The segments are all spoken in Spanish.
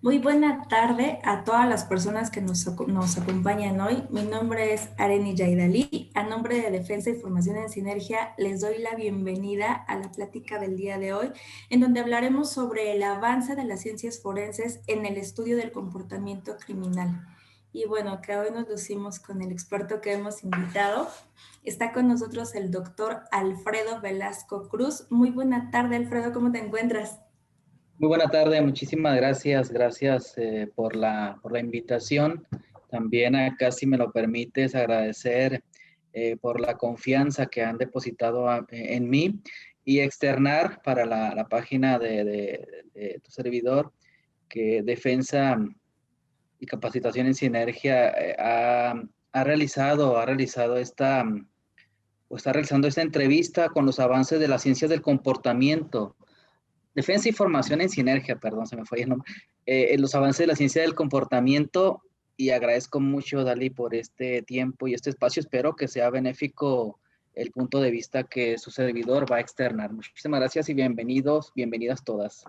Muy buena tarde a todas las personas que nos acompañan hoy. Mi nombre es Areni Yaidalí. A nombre de Defensa y Formación en Sinergia, les doy la bienvenida a la plática del día de hoy, en donde hablaremos sobre el avance de las ciencias forenses en el estudio del comportamiento criminal. Y bueno, que hoy nos lucimos con el experto que hemos invitado. Está con nosotros el doctor Alfredo Velasco Cruz. Muy buena tarde, Alfredo, ¿cómo te encuentras? Muy buena tarde, muchísimas gracias, gracias por la invitación. También acá, si me lo permites, agradecer por la confianza que han depositado en mí y externar para la página de tu servidor que Defensa y Capacitación en Sinergia ha realizado o está realizando esta entrevista con los avances de las ciencias del comportamiento. Defensa y Formación en Sinergia, perdón, se me fue el nombre. Los avances de la ciencia del comportamiento, y agradezco mucho, Dali, por este tiempo y este espacio. Espero que sea benéfico el punto de vista que su servidor va a externar. Muchísimas gracias y bienvenidos, bienvenidas todas.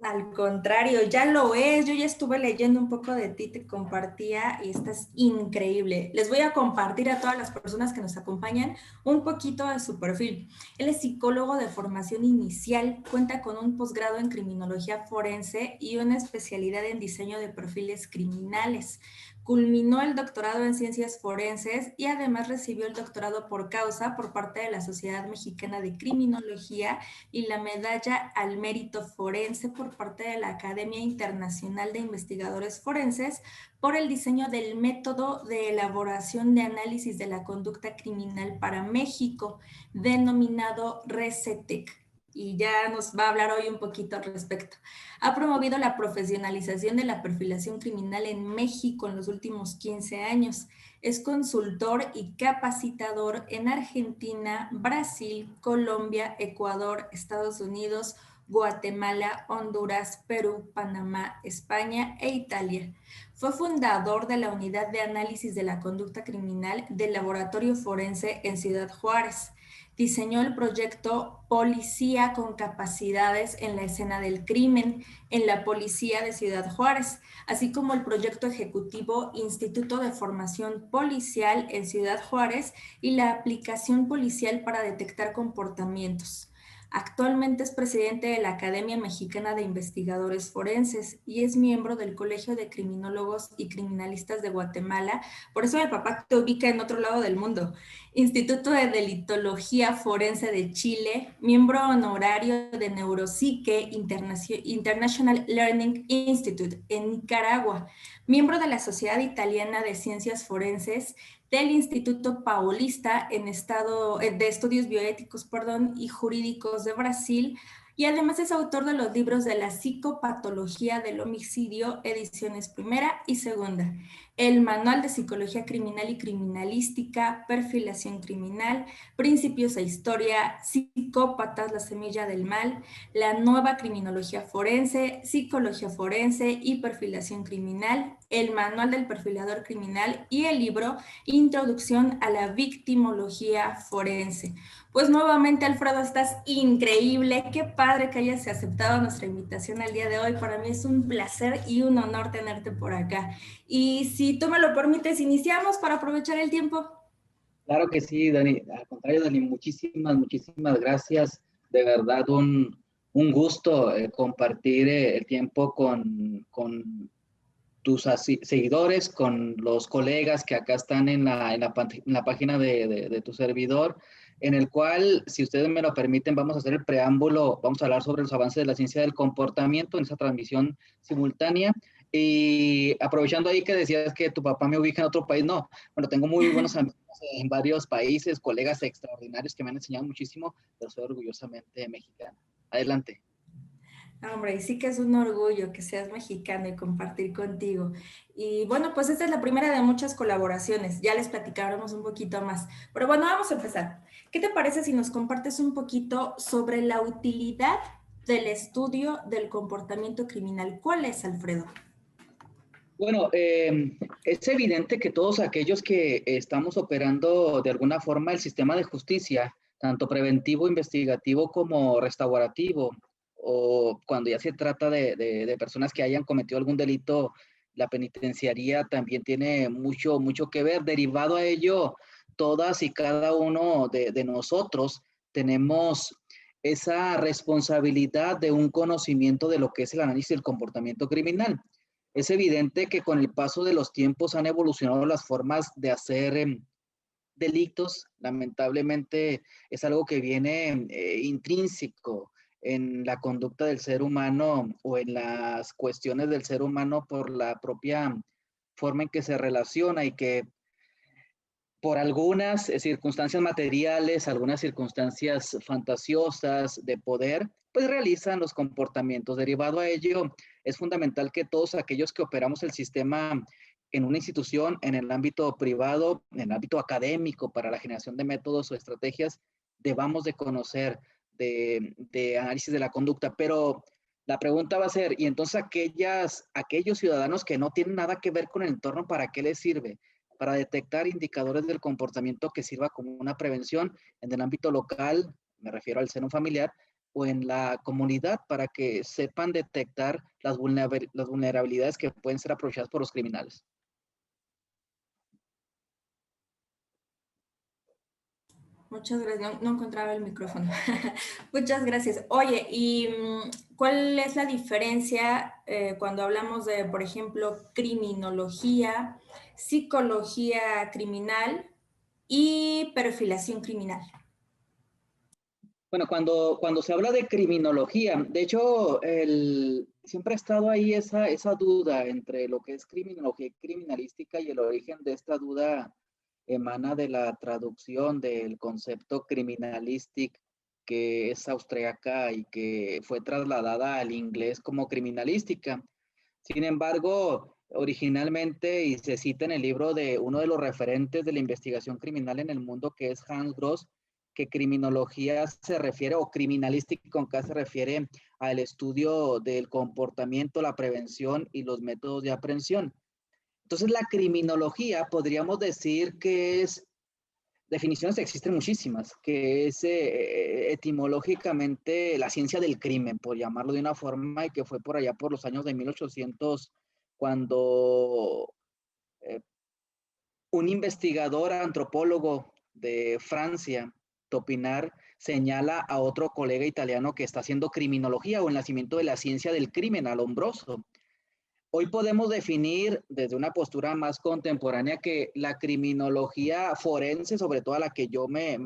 Al contrario, ya lo es. Yo ya estuve leyendo un poco de ti, te compartía y estás increíble. Les voy a compartir a todas las personas que nos acompañan un poquito de su perfil. Él es psicólogo de formación inicial, cuenta con un posgrado en criminología forense y una especialidad en diseño de perfiles criminales. Culminó el doctorado en ciencias forenses y además recibió el doctorado por causa por parte de la Sociedad Mexicana de Criminología y la medalla al mérito forense por parte de la Academia Internacional de Investigadores Forenses por el diseño del método de elaboración de análisis de la conducta criminal para México, denominado RECETEC. Y ya nos va a hablar hoy un poquito al respecto. Ha promovido la profesionalización de la perfilación criminal en México en los últimos 15 años. Es consultor y capacitador en Argentina, Brasil, Colombia, Ecuador, Estados Unidos, Guatemala, Honduras, Perú, Panamá, España e Italia. Fue fundador de la Unidad de Análisis de la Conducta Criminal del Laboratorio Forense en Ciudad Juárez. Diseñó el proyecto Policía con Capacidades en la Escena del Crimen en la Policía de Ciudad Juárez, así como el proyecto ejecutivo Instituto de Formación Policial en Ciudad Juárez y la aplicación policial para detectar comportamientos. Actualmente es presidente de la Academia Mexicana de Investigadores Forenses y es miembro del Colegio de Criminólogos y Criminalistas de Guatemala. Por eso el papá te ubica en otro lado del mundo. Instituto de Delitología Forense de Chile, miembro honorario de Neuropsique International Learning Institute en Nicaragua, miembro de la Sociedad Italiana de Ciencias Forenses, del Instituto Paulista de Estudios Bioéticos y Jurídicos de Brasil, y además es autor de los libros de la psicopatología del homicidio, ediciones primera y segunda, el Manual de Psicología Criminal y Criminalística, Perfilación Criminal, Principios e Historia, Psicópatas, la Semilla del Mal, la Nueva Criminología Forense, Psicología Forense y Perfilación Criminal, el Manual del Perfilador Criminal y el libro Introducción a la Victimología Forense. Pues nuevamente, Alfredo, estás increíble. Qué padre que hayas aceptado nuestra invitación al día de hoy. Para mí es un placer y un honor tenerte por acá. Y si tú me lo permites, iniciamos para aprovechar el tiempo. Claro que sí, Dani. Al contrario, Dani, muchísimas, muchísimas gracias. De verdad, un gusto compartir el tiempo con tus seguidores, con los colegas que acá están en la página de tu servidor, en el cual, si ustedes me lo permiten, vamos a hacer el preámbulo, vamos a hablar sobre los avances de la ciencia del comportamiento en esa transmisión simultánea. Y aprovechando ahí que decías que tu papá me ubica en otro país, no, bueno, tengo muy buenos amigos en varios países, colegas extraordinarios que me han enseñado muchísimo, pero soy orgullosamente mexicano. Adelante. Hombre, y sí que es un orgullo que seas mexicano y compartir contigo. Y bueno, pues esta es la primera de muchas colaboraciones. Ya les platicaremos un poquito más. Pero bueno, vamos a empezar. ¿Qué te parece si nos compartes un poquito sobre la utilidad del estudio del comportamiento criminal? ¿Cuál es, Alfredo? Bueno, es evidente que todos aquellos que estamos operando de alguna forma el sistema de justicia, tanto preventivo, investigativo como restaurativo, o cuando ya se trata de personas que hayan cometido algún delito, la penitenciaría también tiene mucho, mucho que ver. Derivado a ello, todas y cada uno de nosotros tenemos esa responsabilidad de un conocimiento de lo que es el análisis del comportamiento criminal. Es evidente que con el paso de los tiempos han evolucionado las formas de hacer delitos. Lamentablemente es algo que viene intrínseco en la conducta del ser humano o en las cuestiones del ser humano por la propia forma en que se relaciona y que por algunas circunstancias materiales, algunas circunstancias fantasiosas de poder, pues realizan los comportamientos. Derivado a ello, es fundamental que todos aquellos que operamos el sistema en una institución, en el ámbito privado, en el ámbito académico, para la generación de métodos o estrategias, debamos de conocer de análisis de la conducta. Pero la pregunta va a ser, ¿y entonces aquellos ciudadanos que no tienen nada que ver con el entorno, para qué les sirve? Para detectar indicadores del comportamiento que sirva como una prevención en el ámbito local, me refiero al seno familiar, o en la comunidad, para que sepan detectar las vulnerabilidades que pueden ser aprovechadas por los criminales. Muchas gracias. No encontraba el micrófono. Muchas gracias. Oye, ¿y cuál es la diferencia cuando hablamos de, por ejemplo, criminología, psicología criminal y perfilación criminal? Bueno, cuando se habla de criminología, de hecho, siempre ha estado ahí esa duda entre lo que es criminología y criminalística, y el origen de esta duda emana de la traducción del concepto criminalistic, que es austriaca y que fue trasladada al inglés como criminalística. Sin embargo, originalmente, y se cita en el libro de uno de los referentes de la investigación criminal en el mundo, que es Hans Gross, que criminología se refiere, o criminalística con K, se refiere al estudio del comportamiento, la prevención y los métodos de aprehensión. Entonces, la criminología podríamos decir que es, definiciones existen muchísimas, que es etimológicamente la ciencia del crimen, por llamarlo de una forma, y que fue por allá por los años de 1800, cuando eh, un investigador antropólogo de Francia, Topinar, señala a otro colega italiano que está haciendo criminología, o el nacimiento de la ciencia del crimen al hombroso. Hoy podemos definir desde una postura más contemporánea que la criminología forense, sobre todo a la que yo me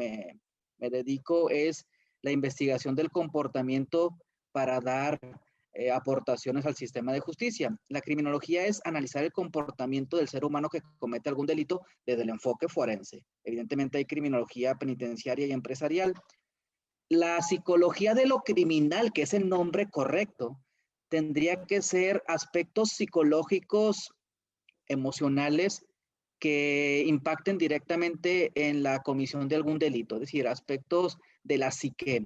dedico, es la investigación del comportamiento para dar aportaciones al sistema de justicia. La criminología es analizar el comportamiento del ser humano que comete algún delito desde el enfoque forense. Evidentemente hay criminología penitenciaria y empresarial. La psicología de lo criminal, que es el nombre correcto, tendría que ser aspectos psicológicos, emocionales, que impacten directamente en la comisión de algún delito, es decir, aspectos de la psique.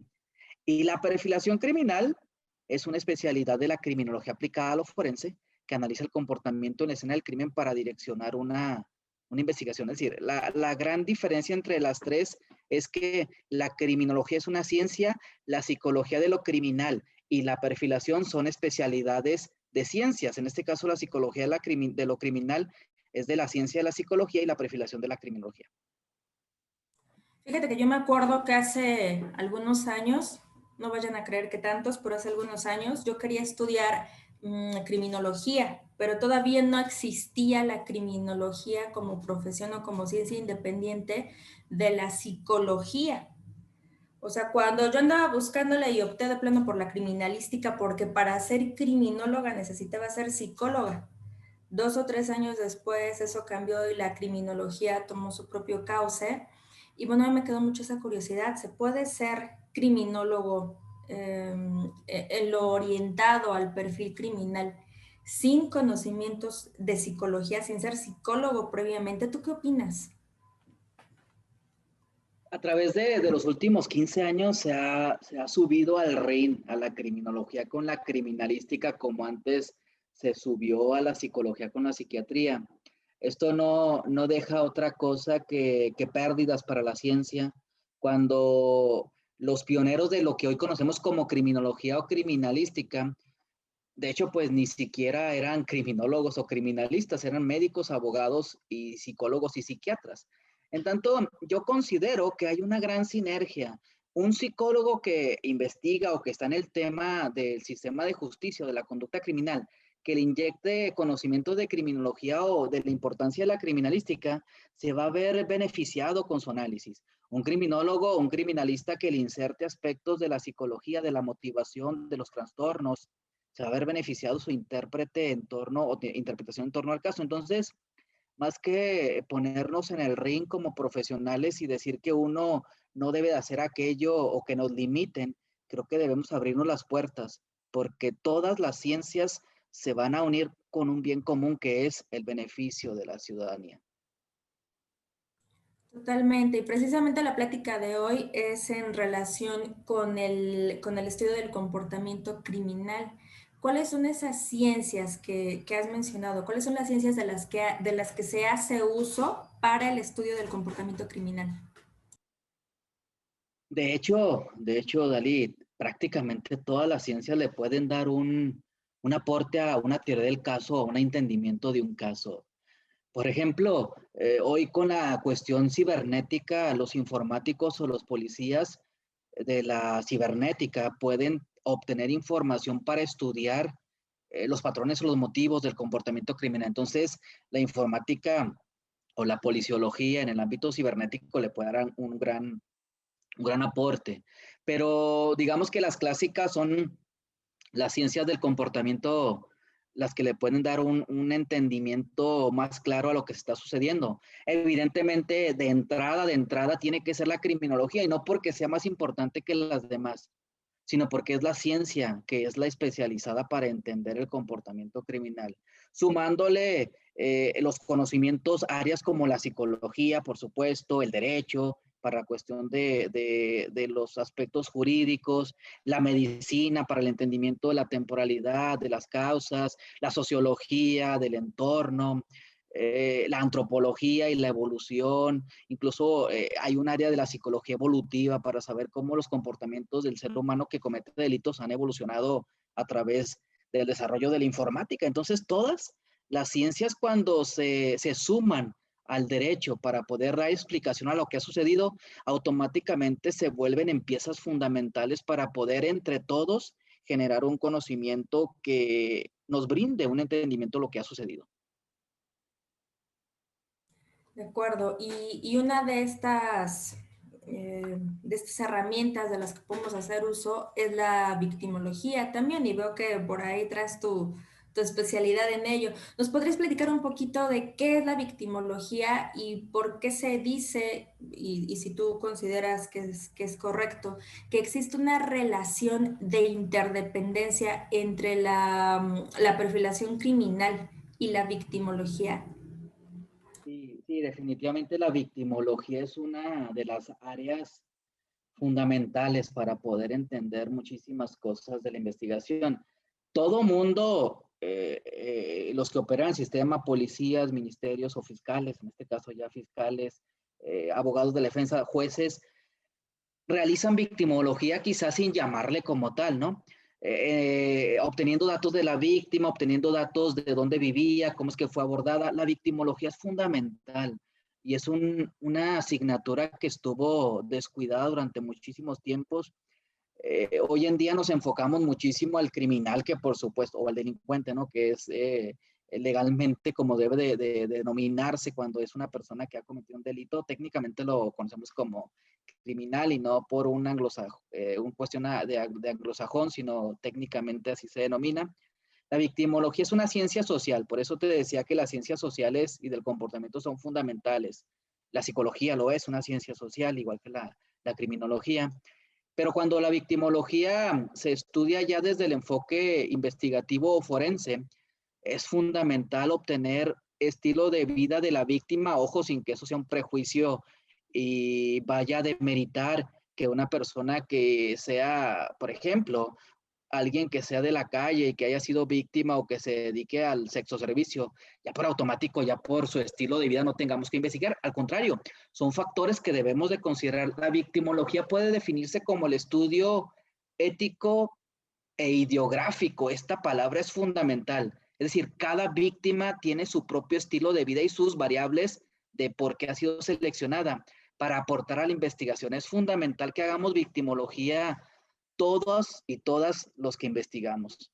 Y la perfilación criminal es una especialidad de la criminología aplicada a lo forense, que analiza el comportamiento en la escena del crimen para direccionar una investigación. Es decir, la gran diferencia entre las tres es que la criminología es una ciencia, la psicología de lo criminal y la perfilación son especialidades de ciencias. En este caso, la psicología de lo criminal es de la ciencia de la psicología y la perfilación de la criminología. Fíjate que yo me acuerdo que hace algunos años, no vayan a creer que tantos, pero hace algunos años yo quería estudiar criminología, pero todavía no existía la criminología como profesión o como ciencia independiente de la psicología. O sea, cuando yo andaba buscándola y opté de plano por la criminalística, porque para ser criminóloga necesitaba ser psicóloga. 2 o 3 años después eso cambió y la criminología tomó su propio cauce. Y bueno, a mí me quedó mucho esa curiosidad. ¿Se puede ser criminólogo en lo orientado al perfil criminal sin conocimientos de psicología, sin ser psicólogo previamente? ¿Tú qué opinas? A través de los últimos 15 años se ha subido al ring a la criminología con la criminalística, como antes se subió a la psicología con la psiquiatría. Esto no deja otra cosa que pérdidas para la ciencia. Cuando los pioneros de lo que hoy conocemos como criminología o criminalística, de hecho, pues ni siquiera eran criminólogos o criminalistas, eran médicos, abogados y psicólogos y psiquiatras. En tanto, yo considero que hay una gran sinergia. Un psicólogo que investiga o que está en el tema del sistema de justicia o de la conducta criminal, que le inyecte conocimientos de criminología o de la importancia de la criminalística, se va a ver beneficiado con su análisis. Un criminólogo o un criminalista que le inserte aspectos de la psicología, de la motivación, de los trastornos, se va a ver beneficiado su intérprete en torno o interpretación en torno al caso. Entonces, más que ponernos en el ring como profesionales y decir que uno no debe de hacer aquello o que nos limiten, creo que debemos abrirnos las puertas, porque todas las ciencias se van a unir con un bien común que es el beneficio de la ciudadanía. Totalmente, y precisamente la plática de hoy es en relación con el estudio del comportamiento criminal. ¿Cuáles son esas ciencias que has mencionado? ¿Cuáles son las ciencias de las que se hace uso para el estudio del comportamiento criminal? Dalí, prácticamente todas las ciencias le pueden dar un aporte a una teoría del caso, a un entendimiento de un caso. Por ejemplo, hoy con la cuestión cibernética, los informáticos o los policías de la cibernética pueden obtener información para estudiar los patrones o los motivos del comportamiento criminal. Entonces, la informática o la policiología en el ámbito cibernético le puede dar un gran aporte. Pero digamos que las clásicas son las ciencias del comportamiento las que le pueden dar un entendimiento más claro a lo que está sucediendo. Evidentemente, de entrada tiene que ser la criminología y no porque sea más importante que las demás, sino porque es la ciencia que es la especializada para entender el comportamiento criminal. Sumándole los conocimientos, áreas como la psicología, por supuesto, el derecho, para la cuestión de los aspectos jurídicos, la medicina para el entendimiento de la temporalidad, de las causas, la sociología del entorno, la antropología y la evolución, incluso hay un área de la psicología evolutiva para saber cómo los comportamientos del ser humano que comete delitos han evolucionado a través del desarrollo de la informática. Entonces, todas las ciencias cuando se suman al derecho para poder dar explicación a lo que ha sucedido, automáticamente se vuelven en piezas fundamentales para poder entre todos generar un conocimiento que nos brinde un entendimiento de lo que ha sucedido. De acuerdo. Y una de estas herramientas de las que podemos hacer uso es la victimología también, y veo que por ahí traes tu especialidad en ello. ¿Nos podrías platicar un poquito de qué es la victimología y por qué se dice, y si tú consideras que es correcto, que existe una relación de interdependencia entre la perfilación criminal y la victimología? Sí, sí, definitivamente la victimología es una de las áreas fundamentales para poder entender muchísimas cosas de la investigación. Todo mundo, los que operan el sistema, policías, ministerios o fiscales, en este caso ya fiscales, abogados de defensa, jueces, realizan victimología quizás sin llamarle como tal, ¿no? Obteniendo datos de la víctima, obteniendo datos de dónde vivía, cómo es que fue abordada. La victimología es fundamental y es una asignatura que estuvo descuidada durante muchísimos tiempos. Hoy en día nos enfocamos muchísimo al criminal, que por supuesto, o al delincuente, ¿no? Que es legalmente como debe de denominarse cuando es una persona que ha cometido un delito. Técnicamente lo conocemos como criminal y no por un cuestión de anglosajón, sino técnicamente así se denomina. La victimología es una ciencia social, por eso te decía que las ciencias sociales y del comportamiento son fundamentales. La psicología lo es, una ciencia social, igual que la criminología. Pero cuando la victimología se estudia ya desde el enfoque investigativo o forense, es fundamental obtener estilo de vida de la víctima, ojo, sin que eso sea un prejuicio y vaya a demeritar que una persona que sea, por ejemplo, alguien que sea de la calle y que haya sido víctima o que se dedique al sexo servicio, ya por automático, ya por su estilo de vida no tengamos que investigar. Al contrario, son factores que debemos de considerar. La victimología puede definirse como el estudio ético e ideográfico. Esta palabra es fundamental. Es decir, cada víctima tiene su propio estilo de vida y sus variables de por qué ha sido seleccionada para aportar a la investigación. Es fundamental que hagamos victimología todos y todas los que investigamos.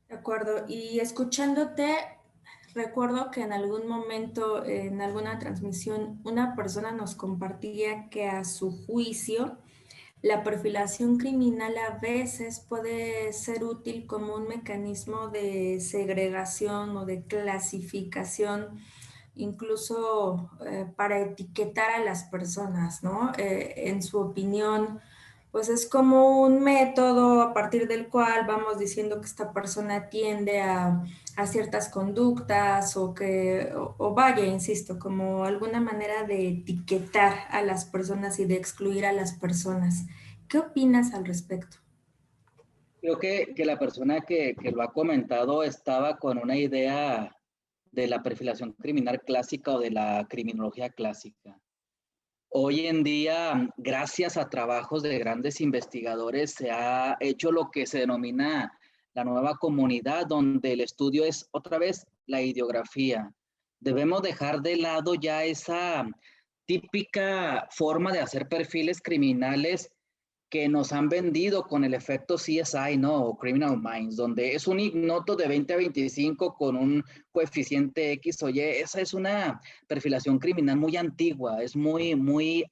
De acuerdo. Y escuchándote, recuerdo que en algún momento, en alguna transmisión, una persona nos compartía que a su juicio, la perfilación criminal a veces puede ser útil como un mecanismo de segregación o de clasificación, incluso para etiquetar a las personas, ¿no? En su opinión, pues es como un método a partir del cual vamos diciendo que esta persona tiende a ciertas conductas o vaya, insisto, como alguna manera de etiquetar a las personas y de excluir a las personas. ¿Qué opinas al respecto? Creo que la persona que lo ha comentado estaba con una idea de la perfilación criminal clásica o de la criminología clásica. Hoy en día, gracias a trabajos de grandes investigadores, se ha hecho lo que se denomina la nueva comunidad, donde el estudio es otra vez la ideografía. Debemos dejar de lado ya esa típica forma de hacer perfiles criminales que nos han vendido con el efecto CSI, ¿no? O Criminal Minds, donde es un ignoto de 20 a 25 con un coeficiente X o Y. Esa es una perfilación criminal muy antigua, es muy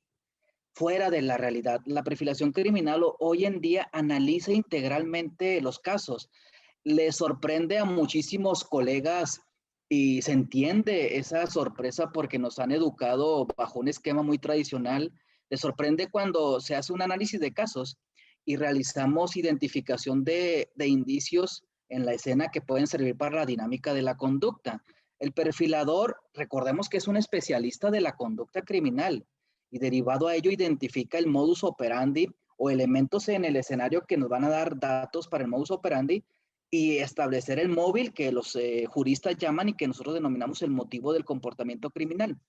fuera de la realidad. La perfilación criminal hoy en día analiza integralmente los casos. Le sorprende a muchísimos colegas y se entiende esa sorpresa porque nos han educado bajo un esquema muy tradicional. Le sorprende cuando se hace un análisis de casos y realizamos identificación de indicios en la escena que pueden servir para la dinámica de la conducta. El perfilador, recordemos que es un especialista de la conducta criminal y derivado a ello identifica el modus operandi o elementos en el escenario que nos van a dar datos para el modus operandi y establecer el móvil que los juristas llaman y que nosotros denominamos el motivo del comportamiento criminal.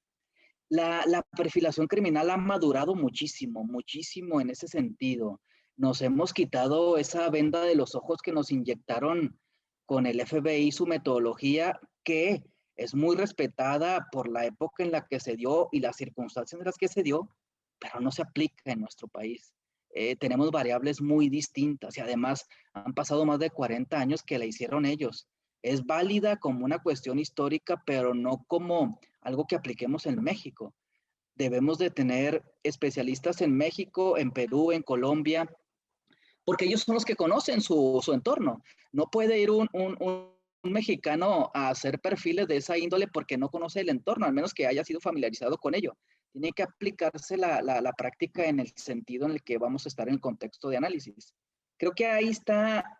La perfilación criminal ha madurado muchísimo, muchísimo en ese sentido. Nos hemos quitado esa venda de los ojos que nos inyectaron con el FBI, su metodología, que es muy respetada por la época en la que se dio y las circunstancias en las que se dio, pero no se aplica en nuestro país. Tenemos variables muy distintas y además han pasado más de 40 años que la hicieron ellos. Es válida como una cuestión histórica, pero no como algo que apliquemos en México. Debemos de tener especialistas en México, en Perú, en Colombia, porque ellos son los que conocen su entorno. No puede ir un mexicano a hacer perfiles de esa índole porque no conoce el entorno, al menos que haya sido familiarizado con ello. Tiene que aplicarse la práctica en el sentido en el que vamos a estar en el contexto de análisis. Creo que ahí está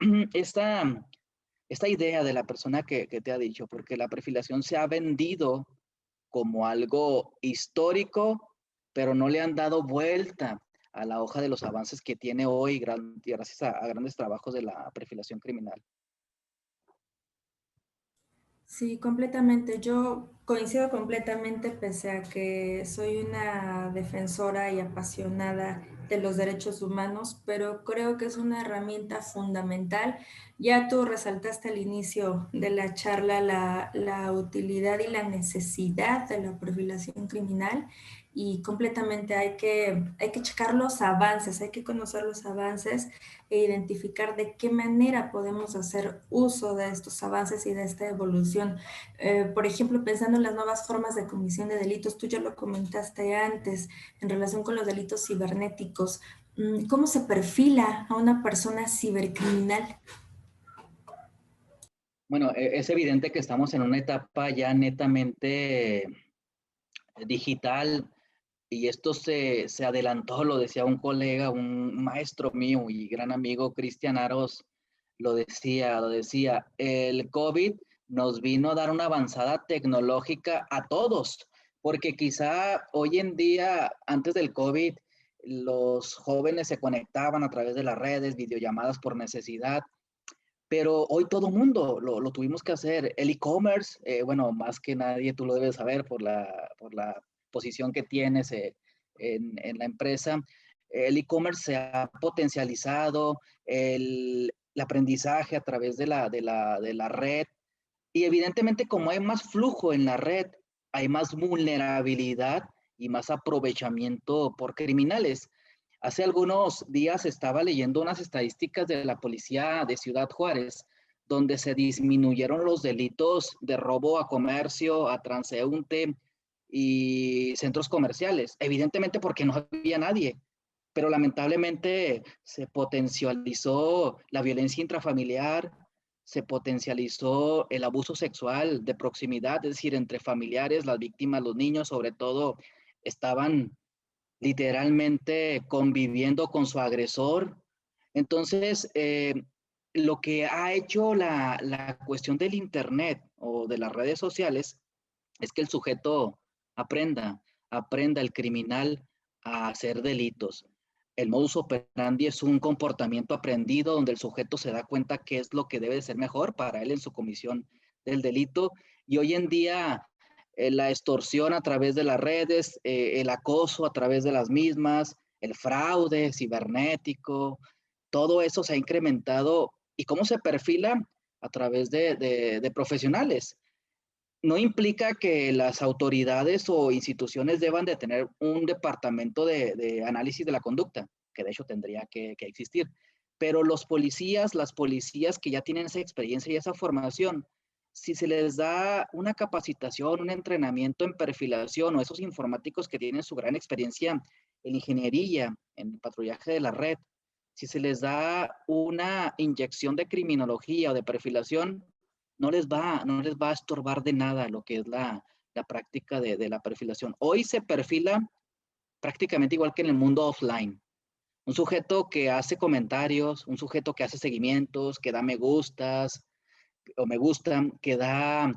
esta idea de la persona que te ha dicho, porque la perfilación se ha vendido como algo histórico, pero no le han dado vuelta a la hoja de los avances que tiene hoy gracias a grandes trabajos de la perfilación criminal. Sí, completamente. Yo coincido completamente, pese a que soy una defensora y apasionada de los derechos humanos, pero creo que es una herramienta fundamental. Ya tú resaltaste al inicio de la charla la utilidad y la necesidad de la perfilación criminal y completamente hay que checar los avances, hay que conocer los avances e identificar de qué manera podemos hacer uso de estos avances y de esta evolución. Por ejemplo, pensando en las nuevas formas de comisión de delitos, tú ya lo comentaste antes en relación con los delitos cibernéticos. ¿Cómo se perfila a una persona cibercriminal? Bueno, es evidente que estamos en una etapa ya netamente digital y esto se adelantó, lo decía un colega, un maestro mío y gran amigo, Cristian Aros, lo decía, el COVID nos vino a dar una avanzada tecnológica a todos, porque quizá hoy en día, antes del COVID, los jóvenes se conectaban a través de las redes, videollamadas por necesidad, pero hoy todo mundo lo tuvimos que hacer. El e-commerce, bueno, más que nadie tú lo debes saber por la posición que tienes en la empresa. El e-commerce se ha potencializado, el aprendizaje a través de la red y evidentemente como hay más flujo en la red, hay más vulnerabilidad y más aprovechamiento por criminales. Hace algunos días estaba leyendo unas estadísticas de la policía de Ciudad Juárez, donde se disminuyeron los delitos de robo a comercio, a transeúnte y centros comerciales. Evidentemente porque no había nadie, pero lamentablemente se potencializó la violencia intrafamiliar, se potencializó el abuso sexual de proximidad, es decir, entre familiares, las víctimas, los niños, sobre todo, estaban literalmente conviviendo con su agresor. Entonces, lo que ha hecho la cuestión del Internet o de las redes sociales es que el sujeto aprenda, aprenda el criminal a hacer delitos. El modus operandi es un comportamiento aprendido donde el sujeto se da cuenta qué es lo que debe ser mejor para él en su comisión del delito. Y hoy en día la extorsión a través de las redes, el acoso a través de las mismas, el fraude cibernético, todo eso se ha incrementado. ¿Y cómo se perfila? A través de profesionales. No implica que las autoridades o instituciones deban de tener un departamento de análisis de la conducta, que de hecho tendría que existir. Pero los policías, las policías que ya tienen esa experiencia y esa formación, si se les da una capacitación, un entrenamiento en perfilación o esos informáticos que tienen su gran experiencia en ingeniería, en el patrullaje de la red, si se les da una inyección de criminología o de perfilación, no les va a estorbar de nada lo que es la práctica de la perfilación. Hoy se perfila prácticamente igual que en el mundo offline. Un sujeto que hace comentarios, un sujeto que hace seguimientos, que da me gustas o me gustan, que da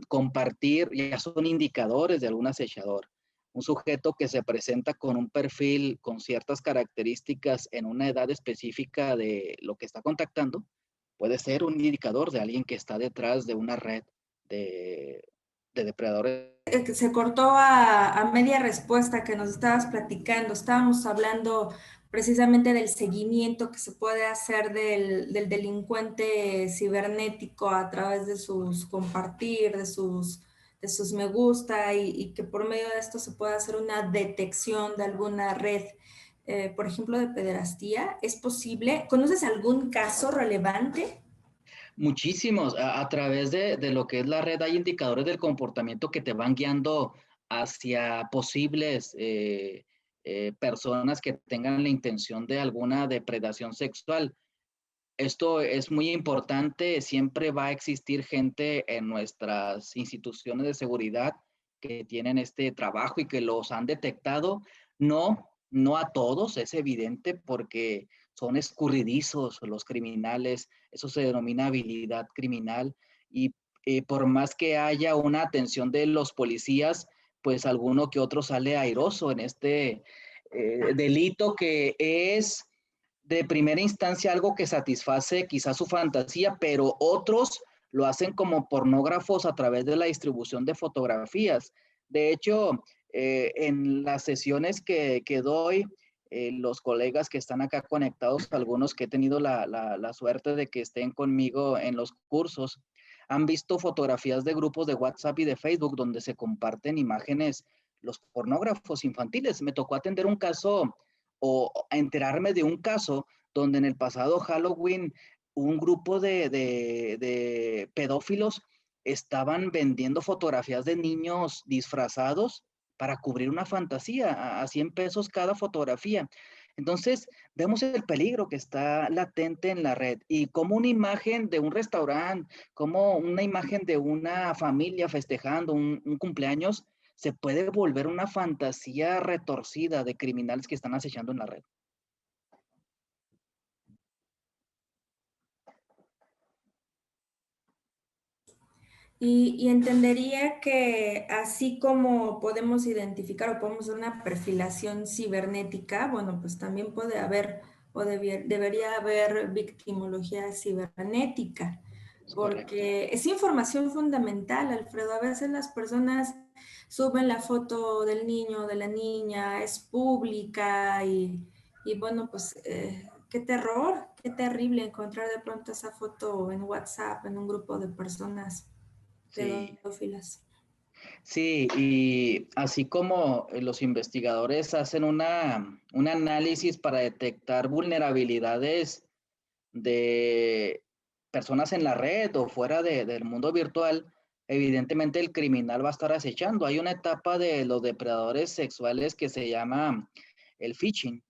compartir, ya son indicadores de algún acechador. Un sujeto que se presenta con un perfil con ciertas características en una edad específica de lo que está contactando, puede ser un indicador de alguien que está detrás de una red de, de depredadores. Se cortó a media respuesta que nos estabas platicando. Estábamos hablando precisamente del seguimiento que se puede hacer del delincuente cibernético a través de sus compartir, de sus me gusta y que por medio de esto se puede hacer una detección de alguna red, por ejemplo, de pederastía. ¿Es posible? ¿Conoces algún caso relevante? Muchísimos. A través de lo que es la red hay indicadores del comportamiento que te van guiando hacia posibles personas que tengan la intención de alguna depredación sexual. Esto es muy importante. Siempre va a existir gente en nuestras instituciones de seguridad que tienen este trabajo y que los han detectado. No, no a todos, es evidente, porque son escurridizos los criminales. Eso se denomina habilidad criminal. Y por más que haya una atención de los policías, pues alguno que otro sale airoso en este delito que es de primera instancia algo que satisface quizás su fantasía, pero otros lo hacen como pornógrafos a través de la distribución de fotografías. De hecho, en las sesiones que doy, los colegas que están acá conectados, algunos que he tenido la suerte de que estén conmigo en los cursos, han visto fotografías de grupos de WhatsApp y de Facebook donde se comparten imágenes, los pornógrafos infantiles. Me tocó atender un caso o enterarme de un caso donde en el pasado Halloween un grupo de pedófilos estaban vendiendo fotografías de niños disfrazados para cubrir una fantasía a 100 pesos cada fotografía. Entonces, vemos el peligro que está latente en la red y como una imagen de un restaurante, como una imagen de una familia festejando un cumpleaños, se puede volver una fantasía retorcida de criminales que están acechando en la red. Y entendería que así como podemos identificar o podemos hacer una perfilación cibernética, bueno, pues también puede haber o debería haber victimología cibernética, Es correcto. porque es información fundamental, Alfredo. A veces las personas suben la foto del niño o de la niña, es pública y bueno, pues qué terror, qué terrible encontrar de pronto esa foto en WhatsApp, en un grupo de personas Sí, pedófilas. sí, y así como los investigadores hacen un análisis para detectar vulnerabilidades de personas en la red o fuera del mundo virtual, evidentemente el criminal va a estar acechando. Hay una etapa de los depredadores sexuales que se llama el phishing,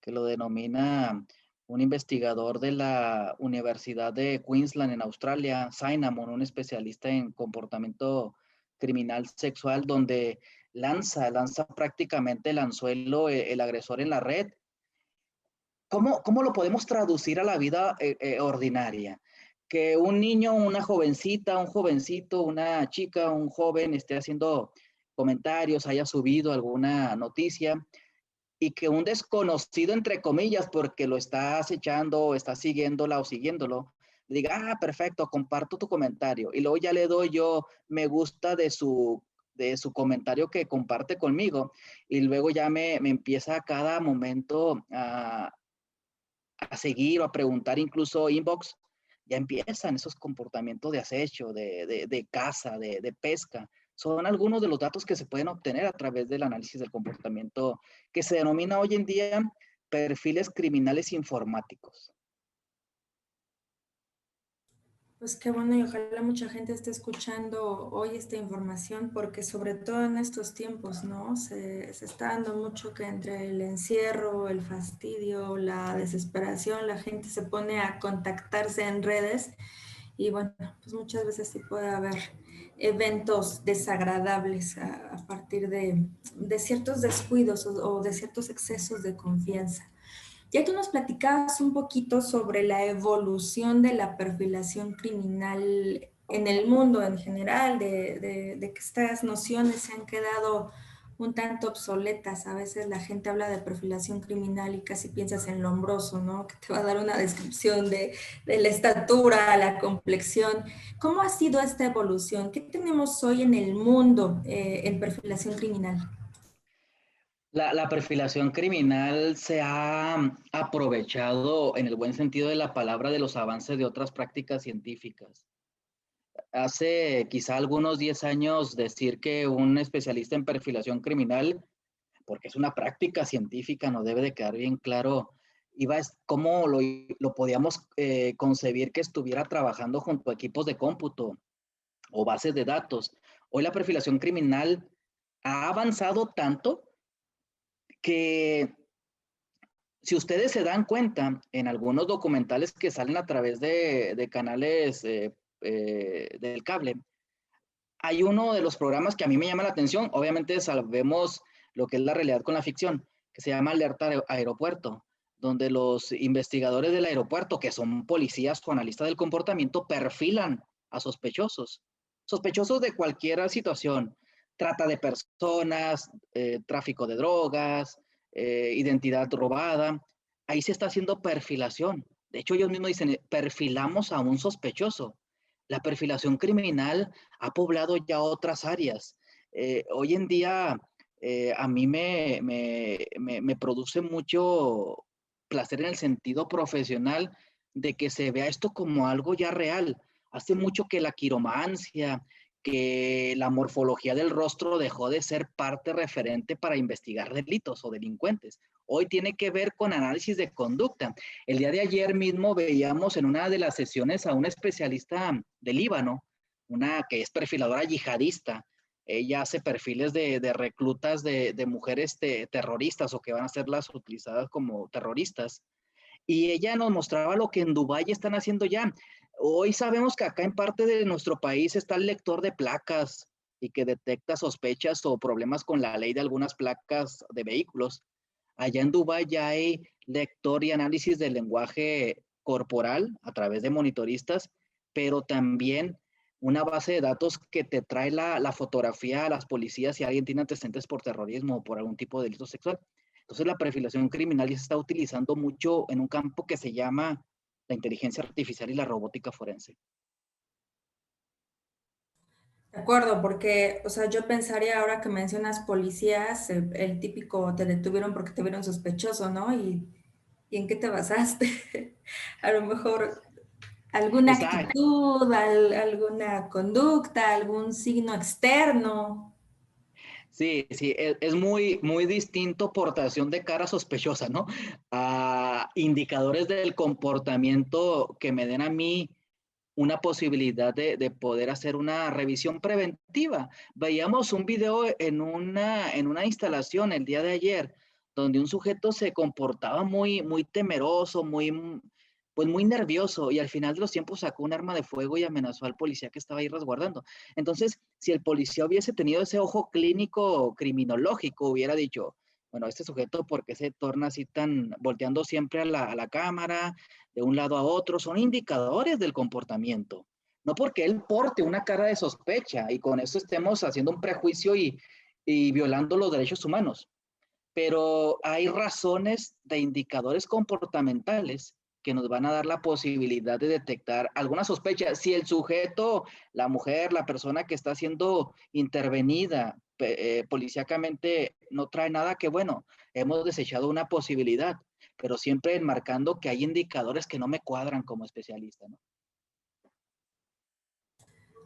que lo denomina un investigador de la Universidad de Queensland en Australia, Cinnamon, un especialista en comportamiento criminal sexual, donde lanza prácticamente el anzuelo el agresor en la red. ¿Cómo lo podemos traducir a la vida ordinaria? Que un niño, una jovencita, un jovencito, una chica, un joven esté haciendo comentarios, haya subido alguna noticia y que un desconocido, entre comillas, porque lo está acechando o está siguiéndola o siguiéndolo, le diga, ah, perfecto, comparto tu comentario. Y luego ya le doy yo me gusta de su comentario que comparte conmigo. Y luego ya me empieza a cada momento a seguir o a preguntar, incluso inbox, ya empiezan esos comportamientos de acecho, de caza, de pesca. Son algunos de los datos que se pueden obtener a través del análisis del comportamiento que se denomina hoy en día perfiles criminales informáticos. Pues qué bueno y ojalá mucha gente esté escuchando hoy esta información porque sobre todo en estos tiempos, ¿no? Se está dando mucho que entre el encierro, el fastidio, la desesperación, la gente se pone a contactarse en redes y bueno, pues muchas veces sí puede haber eventos desagradables a partir de ciertos descuidos o de ciertos excesos de confianza. Ya tú nos platicabas un poquito sobre la evolución de la perfilación criminal en el mundo en general, de que estas nociones se han quedado un tanto obsoletas. A veces la gente habla de perfilación criminal y casi piensas en Lombroso, ¿no? Que te va a dar una descripción de la estatura, la complexión. ¿Cómo ha sido esta evolución? ¿Qué tenemos hoy en el mundo en perfilación criminal? La perfilación criminal se ha aprovechado en el buen sentido de la palabra de los avances de otras prácticas científicas. Hace quizá algunos 10 años decir que un especialista en perfilación criminal, porque es una práctica científica, nos debe de quedar bien claro, cómo lo podíamos concebir que estuviera trabajando junto a equipos de cómputo o bases de datos. Hoy la perfilación criminal ha avanzado tanto que si ustedes se dan cuenta en algunos documentales que salen a través de canales del cable, hay uno de los programas que a mí me llama la atención, obviamente sabemos lo que es la realidad con la ficción, que se llama Alerta Aeropuerto, donde los investigadores del aeropuerto, que son policías o analistas del comportamiento, perfilan a sospechosos, sospechosos de cualquier situación, trata de personas, tráfico de drogas, identidad robada, ahí se está haciendo perfilación. De hecho, ellos mismos dicen, perfilamos a un sospechoso. La perfilación criminal ha poblado ya otras áreas. Hoy en día a mí me produce mucho placer en el sentido profesional de que se vea esto como algo ya real. Hace mucho que la quiromancia, que la morfología del rostro dejó de ser parte referente para investigar delitos o delincuentes. Hoy tiene que ver con análisis de conducta. El día de ayer mismo veíamos en una de las sesiones a una especialista de Líbano, una que es perfiladora yihadista. Ella hace perfiles de reclutas de mujeres terroristas o que van a ser las utilizadas como terroristas. Y ella nos mostraba lo que en Dubái están haciendo ya. Hoy sabemos que acá en parte de nuestro país está el lector de placas y que detecta sospechas o problemas con la ley de algunas placas de vehículos. Allá en Dubái ya hay lector y análisis del lenguaje corporal a través de monitoristas, pero también una base de datos que te trae la fotografía a las policías si alguien tiene antecedentes por terrorismo o por algún tipo de delito sexual. Entonces la perfilación criminal ya se está utilizando mucho en un campo que se llama la inteligencia artificial y la robótica forense. De acuerdo, porque, o sea, yo pensaría ahora que mencionas policías, el típico te detuvieron porque te vieron sospechoso, ¿no? ¿Y en qué te basaste? A lo mejor alguna Exacto. actitud, alguna conducta, algún signo externo. Sí, sí, es muy, muy distinto portación de cara sospechosa, ¿no? A indicadores del comportamiento que me den a mí una posibilidad de poder hacer una revisión preventiva. Veíamos un video en una instalación el día de ayer, donde un sujeto se comportaba muy, muy temeroso, muy, pues muy nervioso, y al final de los tiempos sacó un arma de fuego y amenazó al policía que estaba ahí resguardando. Entonces, si el policía hubiese tenido ese ojo clínico criminológico, hubiera dicho, bueno, este sujeto, ¿por qué se torna así tan, volteando siempre a la cámara, de un lado a otro? Son indicadores del comportamiento. No porque él porte una cara de sospecha y con eso estemos haciendo un prejuicio y violando los derechos humanos. Pero hay razones de indicadores comportamentales que nos van a dar la posibilidad de detectar alguna sospecha. Si el sujeto, la mujer, la persona que está siendo intervenida policíacamente no trae nada, que bueno, hemos desechado una posibilidad, pero siempre enmarcando que hay indicadores que no me cuadran como especialista, ¿no?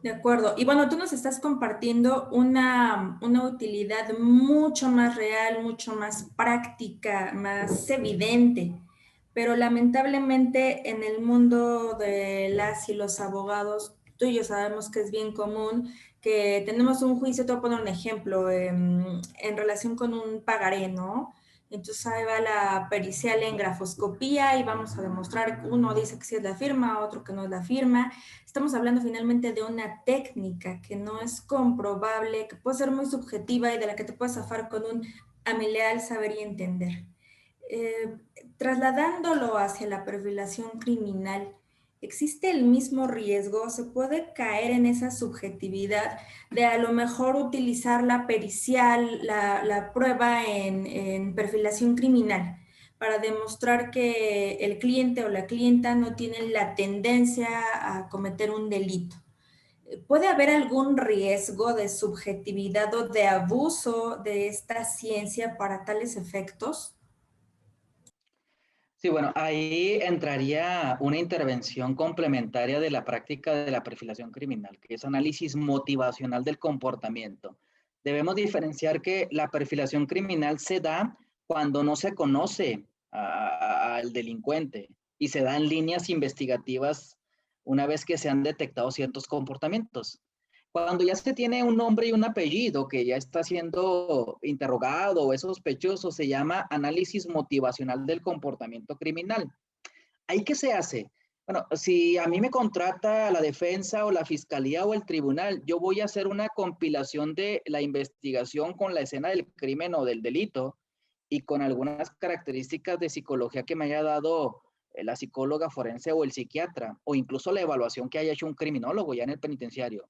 De acuerdo. Y bueno, tú nos estás compartiendo una utilidad mucho más real, mucho más práctica, más evidente. Pero lamentablemente en el mundo de las y los abogados, tú y yo sabemos que es bien común que tenemos un juicio, te voy a poner un ejemplo, en relación con un pagaré, ¿no? Entonces ahí va la pericial en grafoscopía y vamos a demostrar, uno dice que sí es la firma, otro que no es la firma. Estamos hablando finalmente de una técnica que no es comprobable, que puede ser muy subjetiva y de la que te puedes zafar con un a mi leal saber y entender. Eh, Trasladándolo hacia la perfilación criminal, ¿existe el mismo riesgo? ¿Se puede caer en esa subjetividad de a lo mejor utilizar la pericial, la prueba en perfilación criminal para demostrar que el cliente o la clienta no tienen la tendencia a cometer un delito? ¿Puede haber algún riesgo de subjetividad o de abuso de esta ciencia para tales efectos? Sí, bueno, ahí entraría una intervención complementaria de la práctica de la perfilación criminal, que es análisis motivacional del comportamiento. Debemos diferenciar que la perfilación criminal se da cuando no se conoce al delincuente y se da en líneas investigativas una vez que se han detectado ciertos comportamientos. Cuando ya se tiene un nombre y un apellido que ya está siendo interrogado o es sospechoso, se llama análisis motivacional del comportamiento criminal. ¿Ahí qué se hace? Bueno, si a mí me contrata la defensa o la fiscalía o el tribunal, yo voy a hacer una compilación de la investigación con la escena del crimen o del delito y con algunas características de psicología que me haya dado la psicóloga forense o el psiquiatra, o incluso la evaluación que haya hecho un criminólogo ya en el penitenciario.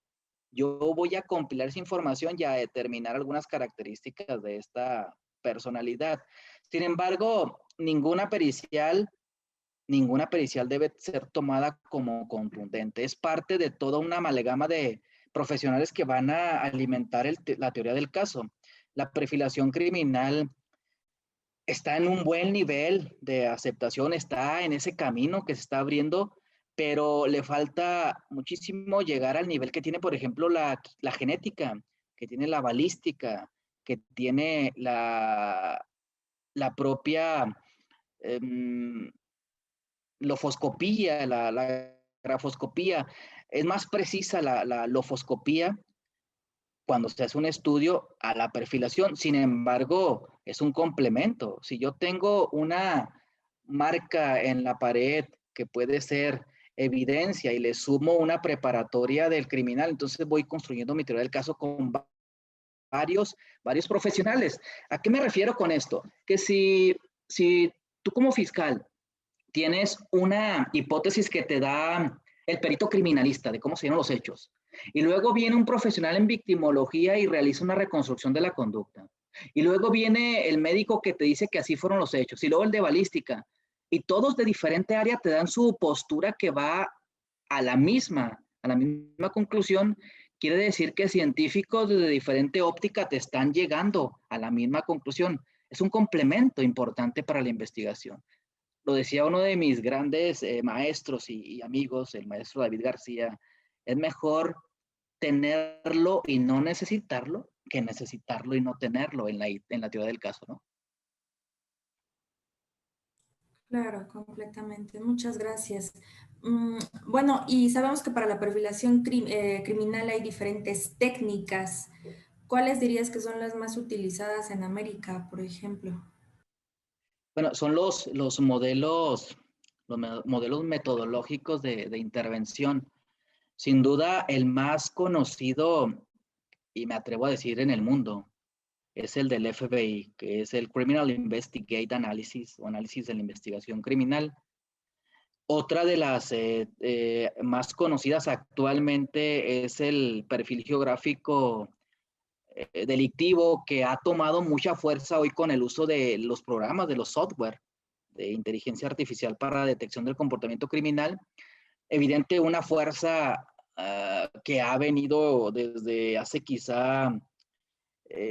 Yo voy a compilar esa información y a determinar algunas características de esta personalidad. Sin embargo, ninguna pericial debe ser tomada como contundente. Es parte de toda una amalgama de profesionales que van a alimentar la teoría del caso. La perfilación criminal está en un buen nivel de aceptación, está en ese camino que se está abriendo, pero le falta muchísimo llegar al nivel que tiene, por ejemplo, la genética, que tiene la balística, que tiene la propia eh, lofoscopía, la grafoscopía. Es más precisa la lofoscopía cuando se hace un estudio a la perfilación. Sin embargo, es un complemento. Si yo tengo una marca en la pared que puede ser evidencia y le sumo una preparatoria del criminal, entonces voy construyendo mi teoría del caso con varios profesionales. ¿A qué me refiero con esto? Que si tú como fiscal tienes una hipótesis que te da el perito criminalista de cómo se dieron los hechos, Y luego viene un profesional en victimología y realiza una reconstrucción de la conducta. Y luego viene el médico que te dice que así fueron los hechos. Y luego el de balística. Y todos de diferente área te dan su postura que va a la misma conclusión. Quiere decir que científicos de diferente óptica te están llegando a la misma conclusión. Es un complemento importante para la investigación. Lo decía uno de mis grandes maestros y amigos, el maestro David García, es mejor tenerlo y no necesitarlo que necesitarlo y no tenerlo en la teoría del caso, ¿no? Claro, completamente. Muchas gracias. Bueno, y sabemos que para la perfilación criminal hay diferentes técnicas. ¿Cuáles dirías que son las más utilizadas en América, por ejemplo? Bueno, son los modelos metodológicos de intervención. Sin duda, el más conocido, y me atrevo a decir en el mundo, es el del FBI, que es el Criminal Investigate Analysis o análisis de la investigación criminal. Otra de las más conocidas actualmente es el perfil geográfico delictivo, que ha tomado mucha fuerza hoy con el uso de los programas, de los software de inteligencia artificial para detección del comportamiento criminal. Evidente una fuerza que ha venido desde hace quizá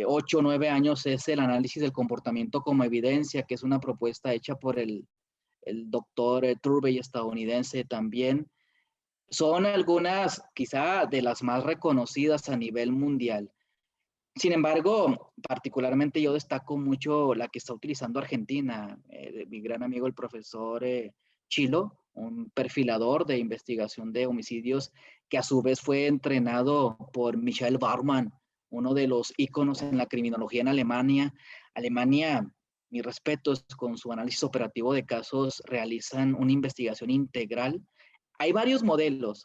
8 o 9 años es el análisis del comportamiento como evidencia, que es una propuesta hecha por el doctor Turbey, estadounidense también. Son algunas quizá de las más reconocidas a nivel mundial. Sin embargo, particularmente yo destaco mucho la que está utilizando Argentina, mi gran amigo el profesor Chilo, un perfilador de investigación de homicidios que a su vez fue entrenado por Michael Baumann, uno de los íconos en la criminología en Alemania. Alemania, mis respetos, con su análisis operativo de casos, realizan una investigación integral. Hay varios modelos,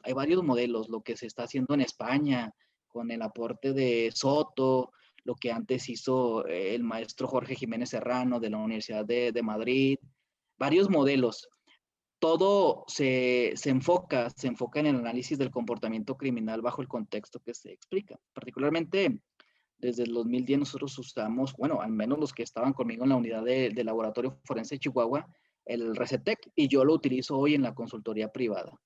lo que se está haciendo en España, con el aporte de Soto, lo que antes hizo el maestro Jorge Jiménez Serrano de la Universidad de Madrid, varios modelos. Todo se enfoca en el análisis del comportamiento criminal bajo el contexto que se explica. Particularmente desde el 2010 nosotros usamos, bueno, al menos los que estaban conmigo en la unidad de laboratorio forense de Chihuahua, el Resetec, y yo lo utilizo hoy en la consultoría privada.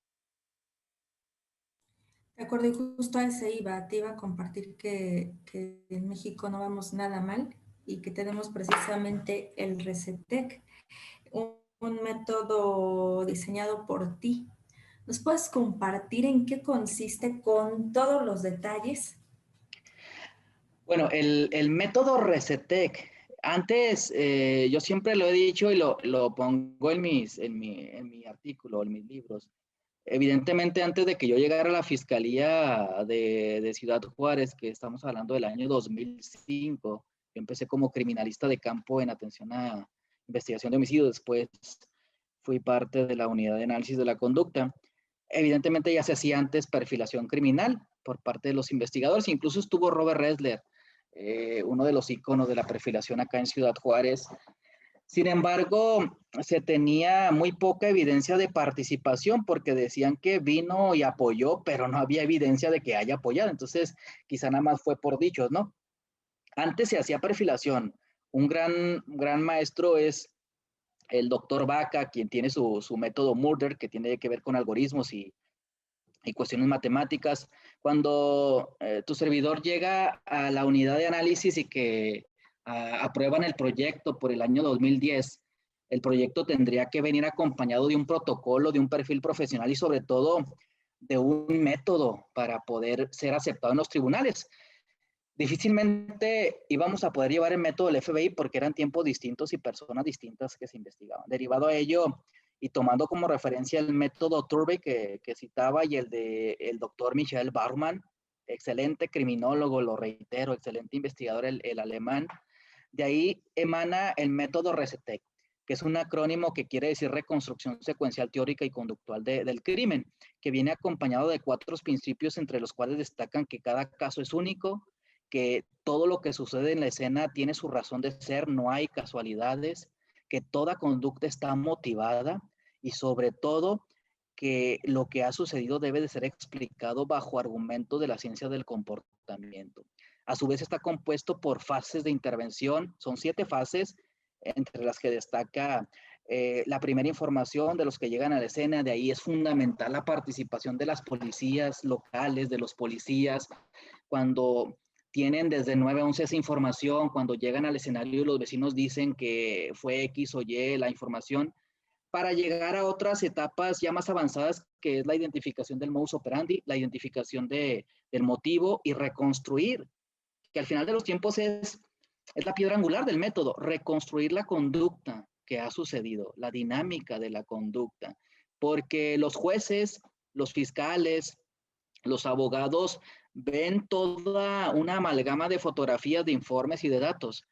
De acuerdo, y justo a ese iba, te iba a compartir que en México no vamos nada mal y que tenemos precisamente el Resetec, un método diseñado por ti. ¿Nos puedes compartir en qué consiste con todos los detalles? Bueno, el método Resetec, antes yo siempre lo he dicho y lo pongo en mi artículo, en mis libros. Evidentemente, antes de que yo llegara a la Fiscalía de Ciudad Juárez, que estamos hablando del año 2005, yo empecé como criminalista de campo en atención a investigación de homicidios, después fui parte de la unidad de análisis de la conducta. Evidentemente ya se hacía antes perfilación criminal por parte de los investigadores, incluso estuvo Robert Ressler, uno de los iconos de la perfilación acá en Ciudad Juárez. Sin embargo, se tenía muy poca evidencia de participación porque decían que vino y apoyó, pero no había evidencia de que haya apoyado. Entonces, quizá nada más fue por dichos, ¿no? Antes se hacía perfilación. Un gran maestro es el doctor Vaca, quien tiene su método Murder, que tiene que ver con algoritmos y cuestiones matemáticas. Cuando tu servidor llega a la unidad de análisis y que aprueban el proyecto por el año 2010, el proyecto tendría que venir acompañado de un protocolo, de un perfil profesional y sobre todo de un método para poder ser aceptado en los tribunales. Difícilmente íbamos a poder llevar el método del FBI porque eran tiempos distintos y personas distintas que se investigaban. Derivado a ello, y tomando como referencia el método Turbey que citaba y el de el doctor Michael Baumann, excelente criminólogo, lo reitero, excelente investigador el alemán, de ahí emana el método Resetec, que es un acrónimo que quiere decir reconstrucción secuencial teórica y conductual del crimen, que viene acompañado de 4 principios entre los cuales destacan que cada caso es único, que todo lo que sucede en la escena tiene su razón de ser, no hay casualidades, que toda conducta está motivada y sobre todo que lo que ha sucedido debe de ser explicado bajo argumentos de la ciencia del comportamiento. A su vez está compuesto por fases de intervención, son 7 fases, entre las que destaca la primera información de los que llegan a la escena. De ahí es fundamental la participación de las policías locales, de los policías, cuando tienen desde 911 esa información, cuando llegan al escenario y los vecinos dicen que fue X o Y la información, para llegar a otras etapas ya más avanzadas, que es la identificación del modus operandi, la identificación del motivo y reconstruir, que al final de los tiempos es la piedra angular del método, reconstruir la conducta que ha sucedido, la dinámica de la conducta, porque los jueces, los fiscales, los abogados ven toda una amalgama de fotografías, de informes y de datos.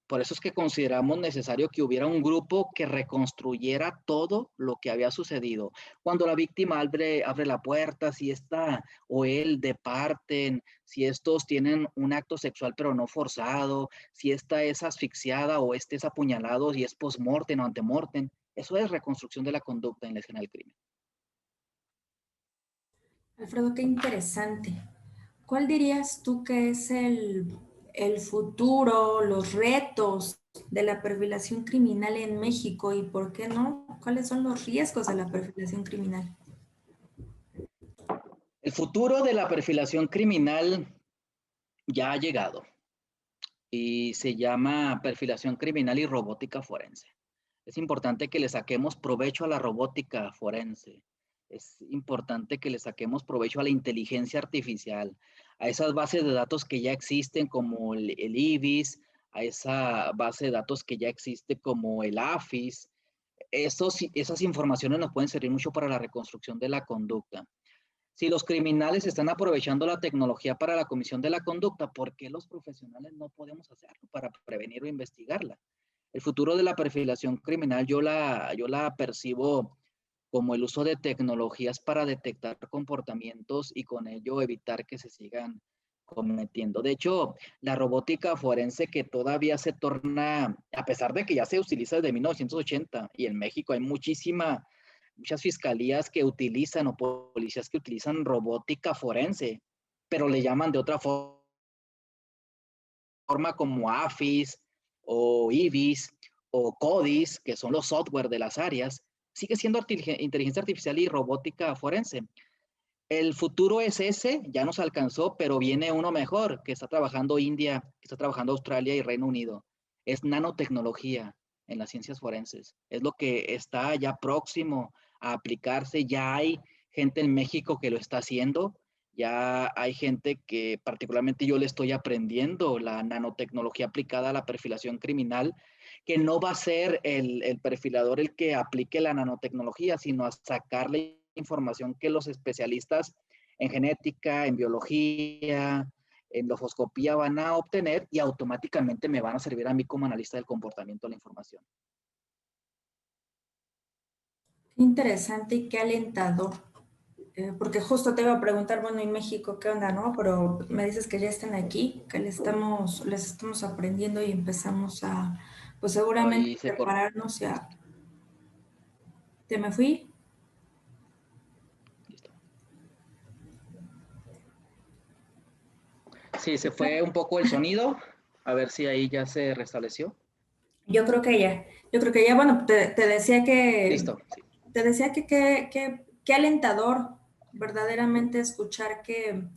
Por eso es que consideramos necesario que hubiera un grupo que reconstruyera todo lo que había sucedido. Cuando la víctima abre la puerta, si esta o él departen, si estos tienen un acto sexual pero no forzado, si esta es asfixiada o este es apuñalado y es post-mortem o ante-mortem. Eso es reconstrucción de la conducta en la escena del crimen. Alfredo, qué interesante. ¿Cuál dirías tú que es el futuro, los retos de la perfilación criminal en México y por qué no? ¿Cuáles son los riesgos de la perfilación criminal? El futuro de la perfilación criminal ya ha llegado y se llama perfilación criminal y robótica forense. Es importante que le saquemos provecho a la robótica forense. Es importante que le saquemos provecho a la inteligencia artificial, a esas bases de datos que ya existen como el IBIS, a esa base de datos que ya existe como el AFIS. Esas informaciones nos pueden servir mucho para la reconstrucción de la conducta. Si los criminales están aprovechando la tecnología para la comisión de la conducta, ¿por qué los profesionales no podemos hacerlo para prevenir o investigarla? El futuro de la perfilación criminal yo la percibo como el uso de tecnologías para detectar comportamientos y con ello evitar que se sigan cometiendo. De hecho, la robótica forense que todavía se torna, a pesar de que ya se utiliza desde 1980 y en México hay muchas fiscalías que utilizan o policías que utilizan robótica forense, pero le llaman de otra forma como AFIS o IBIS o CODIS, que son los software de las áreas, sigue siendo inteligencia artificial y robótica forense. El futuro es ese, ya nos alcanzó, pero viene uno mejor, que está trabajando India, que está trabajando Australia y Reino Unido. Es nanotecnología en las ciencias forenses. Es lo que está ya próximo a aplicarse. Ya hay gente en México que lo está haciendo. Ya hay gente que particularmente yo le estoy aprendiendo la nanotecnología aplicada a la perfilación criminal, que no va a ser el perfilador el que aplique la nanotecnología, sino a sacarle información que los especialistas en genética, en biología, en lofoscopía van a obtener y automáticamente me van a servir a mí como analista del comportamiento de la información. Qué interesante y qué alentador. Porque justo te iba a preguntar, bueno, en México, ¿qué onda, no? Pero me dices que ya están aquí, que les estamos aprendiendo y empezamos a, pues seguramente Ahí se cortó. prepararnos y a... ¿Te me fui? Listo. Sí, se fue un poco el sonido. A ver si ahí ya se restableció. Yo creo que ya, bueno, te decía que, Listo. Sí. te decía que alentador verdaderamente escuchar que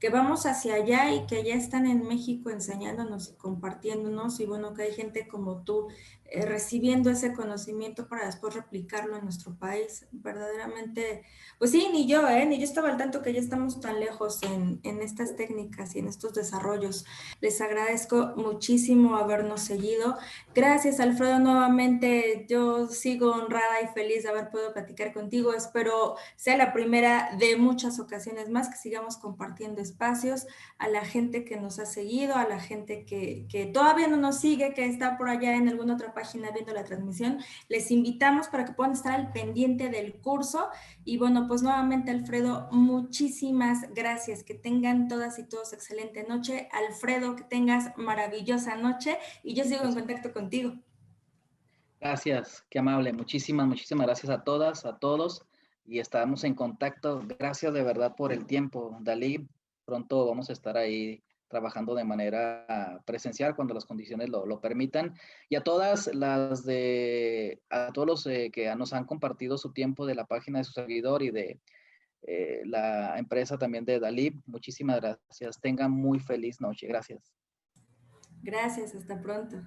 vamos hacia allá y que ya están en México enseñándonos y compartiéndonos y bueno, que hay gente como tú recibiendo ese conocimiento para después replicarlo en nuestro país. Verdaderamente, pues sí, ni yo estaba al tanto que ya estamos tan lejos en estas técnicas y en estos desarrollos. Les agradezco muchísimo habernos seguido. Gracias, Alfredo, nuevamente. Yo sigo honrada y feliz de haber podido platicar contigo. Espero sea la primera de muchas ocasiones más que sigamos compartiendo espacios a la gente que nos ha seguido, a la gente que todavía no nos sigue, que está por allá en alguna otra página viendo la transmisión. Les invitamos para que puedan estar al pendiente del curso. Y bueno, pues nuevamente, Alfredo, muchísimas gracias. Que tengan todas y todos excelente noche. Alfredo, que tengas maravillosa noche y yo sigo en contacto contigo. Gracias, qué amable. Muchísimas gracias a todas, a todos. y estamos en contacto. Gracias de verdad por el tiempo, Dalí. Pronto vamos a estar ahí trabajando de manera presencial cuando las condiciones lo permitan. Y a a todos los que nos han compartido su tiempo de la página de su servidor y de la empresa también de Dalí, muchísimas gracias. Tengan muy feliz noche. Gracias. Gracias, hasta pronto.